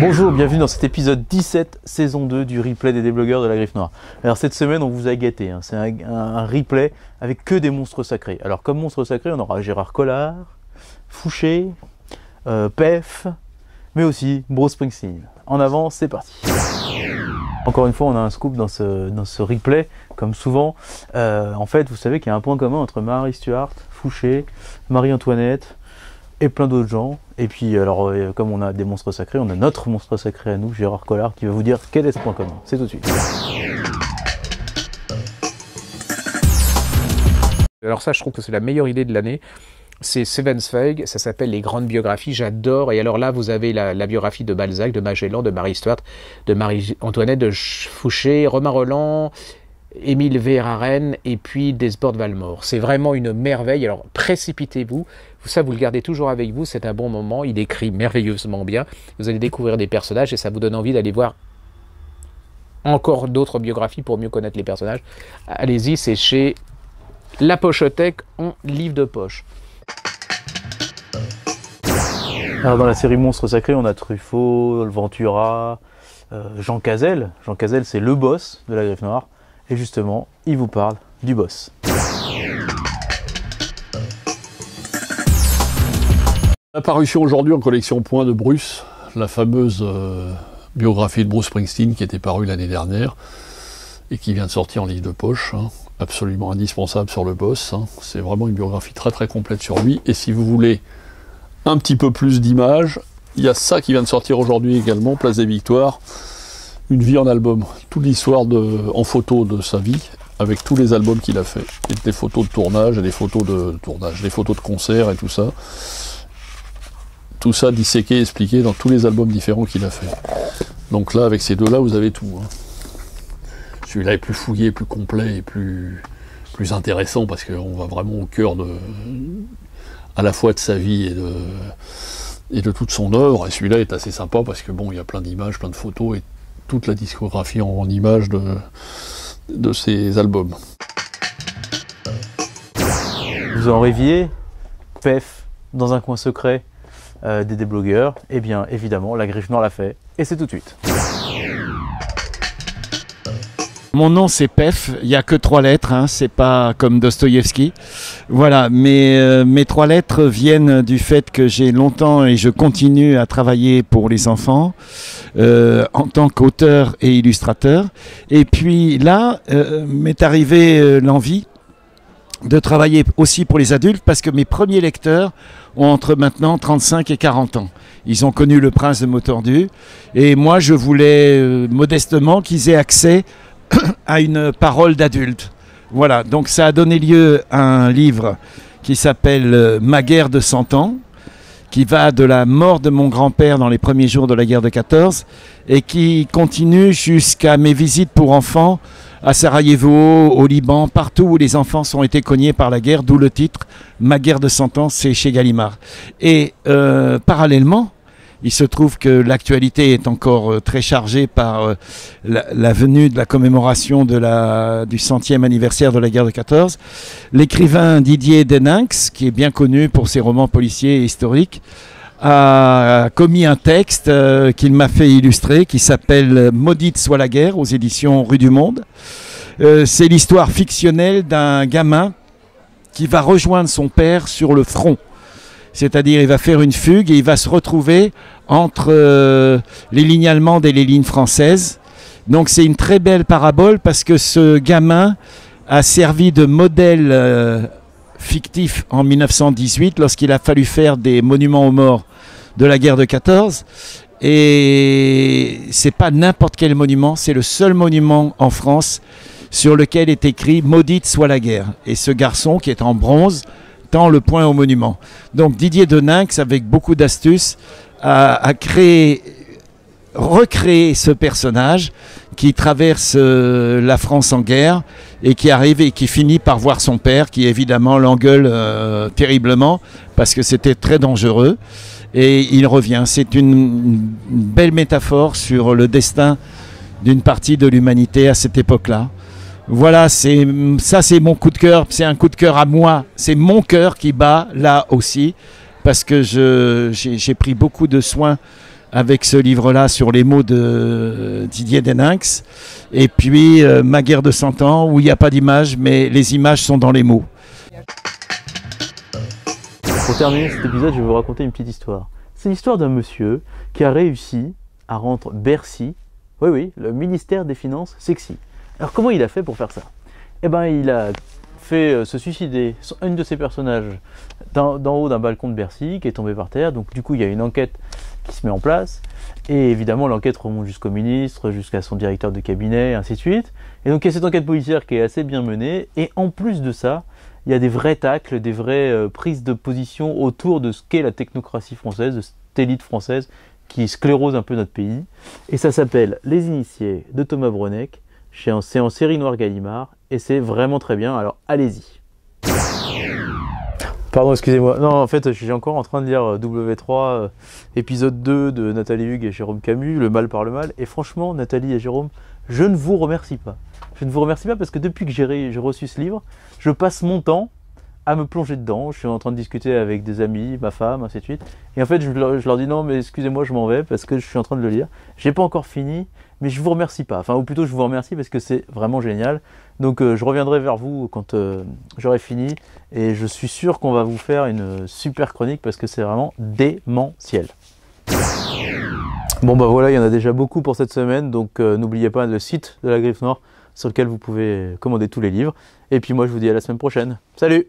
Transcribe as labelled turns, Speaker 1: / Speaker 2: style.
Speaker 1: Bonjour, bienvenue dans cet épisode 17, saison 2 du replay des déblogueurs de la Griffe Noire. Alors cette semaine, on vous a gâté, hein. C'est un replay avec que des monstres sacrés. Alors comme monstres sacrés, on aura Gérard Collard, Fouché, Pef, mais aussi Bruce Springsteen. En avant, c'est parti. Encore une fois, on a un scoop dans ce replay, comme souvent. En fait, vous savez qu'il y a un point commun entre Marie Stuart, Fouché, Marie-Antoinette et plein d'autres gens. Et puis, alors, comme on a des monstres sacrés, on a notre monstre sacré à nous, Gérard Collard, qui va vous dire quel est ce point commun. C'est tout de suite.
Speaker 2: Alors ça, je trouve que c'est la meilleure idée de l'année. C'est Seven Zweig, ça s'appelle Les Grandes Biographies, j'adore. Et alors là, vous avez la biographie de Balzac, de Magellan, de Marie Stuart, de Marie-Antoinette, de Fouché, Romain Rolland, Émile Verhaeren et puis Desbordes Valmore. C'est vraiment une merveille. Alors précipitez-vous, ça vous le gardez toujours avec vous, c'est un bon moment. Il écrit merveilleusement bien. Vous allez découvrir des personnages et ça vous donne envie d'aller voir encore d'autres biographies pour mieux connaître les personnages. Allez-y, c'est chez La Pochothèque en livre de poche.
Speaker 1: Alors dans la série Monstres Sacrés, on a Truffaut, Ventura, Jean Cazelle. Jean Cazelle, c'est le boss de la Griffe Noire. Et justement, il vous parle du boss.
Speaker 3: Apparition aujourd'hui en collection Point de Bruce, la fameuse biographie de Bruce Springsteen qui était parue l'année dernière et qui vient de sortir en livre de poche, hein, absolument indispensable sur le boss. Hein. C'est vraiment une biographie très très complète sur lui. Et si vous voulez un petit peu plus d'images, il y a ça qui vient de sortir aujourd'hui également, Place des Victoires. Une vie en album, toute l'histoire en photo de sa vie, avec tous les albums qu'il a fait, et des photos de tournage, et des photos de concert et tout ça. Tout ça disséqué, expliqué dans tous les albums différents qu'il a fait. Donc là, avec ces deux-là, vous avez tout. Hein. Celui-là est plus fouillé, plus complet et plus intéressant, parce qu'on va vraiment au cœur à la fois de sa vie et de toute son œuvre. Et celui-là est assez sympa, parce que bon, il y a plein d'images, plein de photos, et toute la discographie en images de ces albums.
Speaker 1: Vous en rêviez, Pef, dans un coin secret des déblogueurs, eh bien évidemment, la Griffe Noire l'a fait, et c'est tout de suite.
Speaker 4: Mon nom c'est Pef, il n'y a que 3 lettres, hein, c'est pas comme Dostoïevski. Voilà, mais mes 3 lettres viennent du fait que j'ai longtemps et je continue à travailler pour les enfants en tant qu'auteur et illustrateur. Et puis là, m'est arrivé l'envie de travailler aussi pour les adultes parce que mes premiers lecteurs ont entre maintenant 35 et 40 ans. Ils ont connu Le Prince de Motordu et moi je voulais modestement qu'ils aient accès à une parole d'adulte. Voilà, donc ça a donné lieu à un livre qui s'appelle Ma guerre de 100 ans, qui va de la mort de mon grand-père dans les premiers jours de la guerre de 14 et qui continue jusqu'à mes visites pour enfants à Sarajevo, au Liban, partout où les enfants ont été cognés par la guerre, d'où le titre Ma guerre de 100 ans, c'est chez Gallimard. Et parallèlement, il se trouve que l'actualité est encore très chargée par la venue de la commémoration du 100e anniversaire de la guerre de 14. L'écrivain Didier Deninx, qui est bien connu pour ses romans policiers et historiques, a commis un texte qu'il m'a fait illustrer qui s'appelle « Maudite soit la guerre » aux éditions Rue du Monde. C'est l'histoire fictionnelle d'un gamin qui va rejoindre son père sur le front. C'est-à-dire il va faire une fugue et il va se retrouver entre les lignes allemandes et les lignes françaises. Donc c'est une très belle parabole parce que ce gamin a servi de modèle fictif en 1918 lorsqu'il a fallu faire des monuments aux morts de la guerre de 14. Et c'est pas n'importe quel monument, c'est le seul monument en France sur lequel est écrit « Maudite soit la guerre ». Et ce garçon qui est en bronze tend le poing au monument. Donc Didier Deninx, avec beaucoup d'astuces, a recréé ce personnage qui traverse la France en guerre et qui arrive et qui finit par voir son père, qui évidemment l'engueule terriblement parce que c'était très dangereux. Et il revient. C'est une belle métaphore sur le destin d'une partie de l'humanité à cette époque-là. Voilà, c'est mon coup de cœur. C'est un coup de cœur à moi. C'est mon cœur qui bat là aussi, parce que j'ai pris beaucoup de soin avec ce livre-là sur les mots de Didier Deninx. Et puis Ma guerre de 100 ans, où il n'y a pas d'image, mais les images sont dans les mots.
Speaker 1: Pour terminer cet épisode, je vais vous raconter une petite histoire. C'est l'histoire d'un monsieur qui a réussi à rendre Bercy, oui, le ministère des Finances, sexy. Alors comment il a fait pour faire ça? Eh ben, il a fait se suicider une de ses personnages d'en haut d'un balcon de Bercy qui est tombé par terre. Donc du coup, il y a une enquête qui se met en place. Et évidemment, l'enquête remonte jusqu'au ministre, jusqu'à son directeur de cabinet, et ainsi de suite. Et donc il y a cette enquête policière qui est assez bien menée. Et en plus de ça, il y a des vrais tacles, des vraies prises de position autour de ce qu'est la technocratie française, de cette élite française qui sclérose un peu notre pays. Et ça s'appelle Les Initiés de Thomas Bronek. C'est en série noire Gallimard. Et c'est vraiment très bien, alors allez-y. Pardon, excusez-moi. Non, en fait, je suis encore en train de lire W3, épisode 2 de Nathalie Hugues et Jérôme Camus, Le mal par le mal. Et franchement, Nathalie et Jérôme, je ne vous remercie pas. Je ne vous remercie pas parce que depuis que j'ai reçu ce livre, je passe mon temps à me plonger dedans. Je suis en train de discuter avec des amis, ma femme, ainsi de suite. Et en fait, je leur dis non, mais excusez-moi, je m'en vais parce que je suis en train de le lire. J'ai pas encore fini, mais je vous remercie pas. Enfin, ou plutôt, je vous remercie parce que c'est vraiment génial. Donc, je reviendrai vers vous quand j'aurai fini. Et je suis sûr qu'on va vous faire une super chronique parce que c'est vraiment démentiel. Bon, bah voilà, il y en a déjà beaucoup pour cette semaine. Donc, n'oubliez pas le site de la Griffe Noire sur lequel vous pouvez commander tous les livres. Et puis moi, je vous dis à la semaine prochaine. Salut!